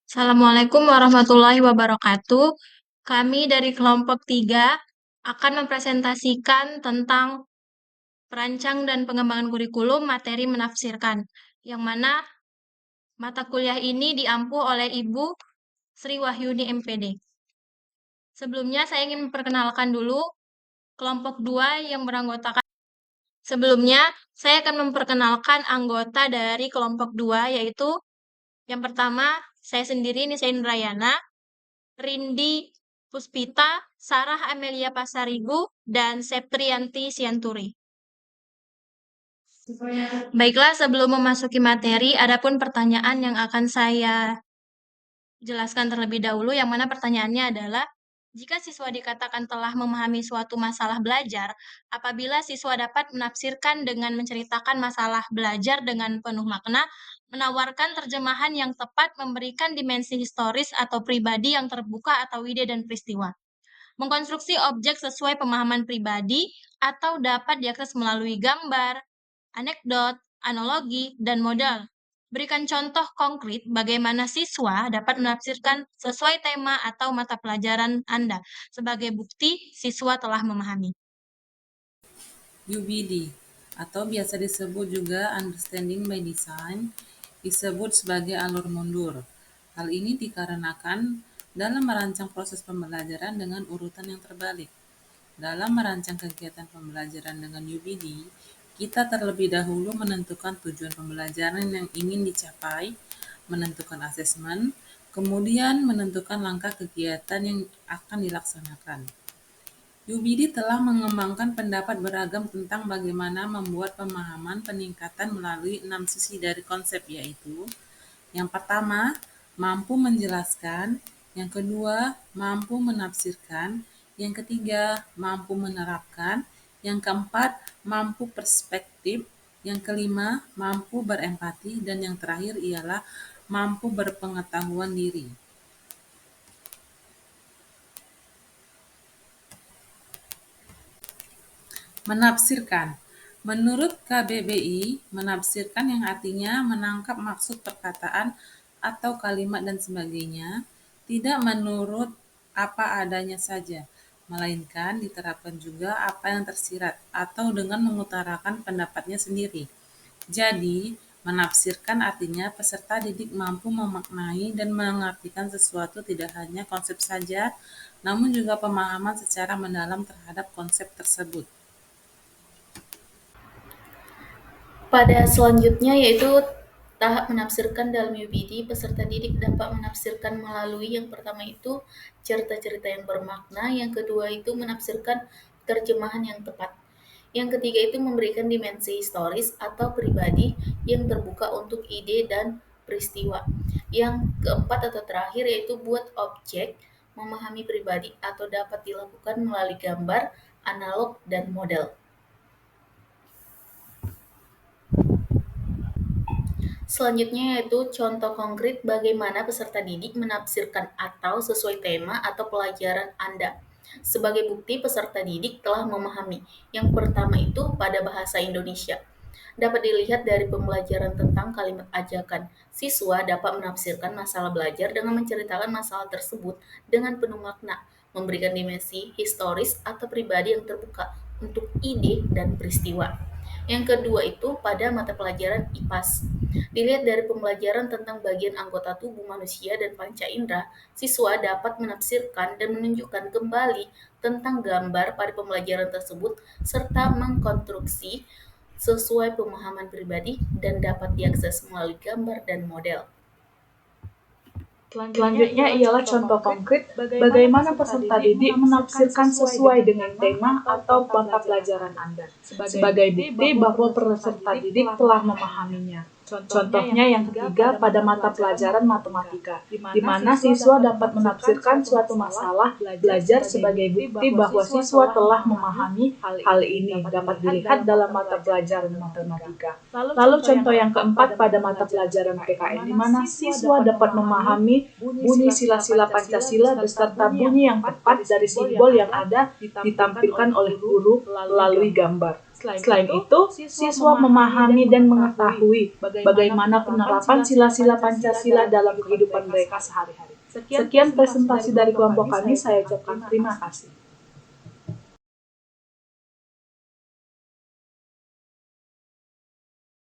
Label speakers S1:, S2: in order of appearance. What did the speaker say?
S1: Assalamualaikum warahmatullahi wabarakatuh. Kami dari kelompok 3 akan mempresentasikan tentang perancang dan pengembangan kurikulum materi menafsirkan, yang mana mata kuliah ini diampu oleh Ibu Sri Wahyuni MPD. Sebelumnya saya ingin memperkenalkan dulu kelompok 2 yang beranggotakan. Sebelumnya saya akan memperkenalkan anggota dari kelompok 2, yaitu yang pertama saya sendiri, Nisa Indrayana, Rindi Puspita, Sarah Amelia Pasaribu, dan Septrianti Sianturi. Baiklah, sebelum memasuki materi, adapun pertanyaan yang akan saya jelaskan terlebih dahulu, yang mana pertanyaannya adalah, jika siswa dikatakan telah memahami suatu masalah belajar, apabila siswa dapat menafsirkan dengan menceritakan masalah belajar dengan penuh makna, menawarkan terjemahan yang tepat, memberikan dimensi historis atau pribadi yang terbuka atau ide dan peristiwa, mengkonstruksi objek sesuai pemahaman pribadi, atau dapat diakses melalui gambar, anekdot, analogi, dan modal. Berikan contoh konkret bagaimana siswa dapat menafsirkan sesuai tema atau mata pelajaran Anda. Sebagai bukti, siswa telah memahami.
S2: UBD, atau biasa disebut juga Understanding by Design, disebut sebagai alur mundur. Hal ini dikarenakan dalam merancang proses pembelajaran dengan urutan yang terbalik. Dalam merancang kegiatan pembelajaran dengan UBD, kita terlebih dahulu menentukan tujuan pembelajaran yang ingin dicapai, menentukan asesmen, kemudian menentukan langkah kegiatan yang akan dilaksanakan. UBD telah mengembangkan pendapat beragam tentang bagaimana membuat pemahaman peningkatan melalui 6 sisi dari konsep, yaitu yang pertama, mampu menjelaskan, yang kedua, mampu menafsirkan, yang ketiga, mampu menerapkan, yang keempat, mampu perspektif, yang kelima, mampu berempati, dan yang terakhir ialah mampu berpengetahuan diri. Menafsirkan. Menurut KBBI, menafsirkan yang artinya menangkap maksud perkataan atau kalimat dan sebagainya, tidak menurut apa adanya saja, melainkan diterapkan juga apa yang tersirat atau dengan mengutarakan pendapatnya sendiri. Jadi, menafsirkan artinya peserta didik mampu memaknai dan mengartikan sesuatu tidak hanya konsep saja, namun juga pemahaman secara mendalam terhadap konsep tersebut.
S3: Pada selanjutnya yaitu tahap menafsirkan dalam UBD, peserta didik dapat menafsirkan melalui yang pertama itu cerita-cerita yang bermakna, yang kedua itu menafsirkan terjemahan yang tepat. Yang ketiga itu memberikan dimensi historis atau pribadi yang terbuka untuk ide dan peristiwa. Yang keempat atau terakhir yaitu buat objek, memahami pribadi atau dapat dilakukan melalui gambar, analog, dan model. Selanjutnya yaitu contoh konkret bagaimana peserta didik menafsirkan atau sesuai tema atau pelajaran Anda. Sebagai bukti peserta didik telah memahami. Yang pertama itu pada bahasa Indonesia. Dapat dilihat dari pembelajaran tentang kalimat ajakan. Siswa dapat menafsirkan masalah belajar dengan menceritakan masalah tersebut dengan penuh makna, memberikan dimensi historis atau pribadi yang terbuka untuk ide dan peristiwa. Yang kedua itu pada mata pelajaran IPAS. Dilihat dari pembelajaran tentang bagian anggota tubuh manusia dan panca indera, siswa dapat menafsirkan dan menunjukkan kembali tentang gambar pada pembelajaran tersebut serta mengkonstruksi sesuai pemahaman pribadi dan dapat diakses melalui gambar dan model.
S4: Selanjutnya ialah contoh konkret bagaimana peserta didik menafsirkan sesuai dengan tema atau mata pelajaran Anda, sebagai bukti bahwa peserta didik telah memahaminya. Contohnya yang ketiga pada mata pelajaran matematika, di mana siswa dapat menafsirkan suatu masalah belajar sebagai bukti bahwa siswa telah memahami hal ini dapat dilihat dalam mata pelajaran matematika. Lalu contoh yang keempat pada mata pelajaran PKN, di mana siswa dapat memahami bunyi sila-sila Pancasila beserta bunyi yang tepat dari simbol yang ada ditampilkan oleh guru melalui gambar. Selain itu, siswa memahami dan mengetahui bagaimana penerapan sila-sila Pancasila dalam kehidupan mereka sehari-hari. Sekian presentasi dari kelompok kami, saya ucapkan terima kasih.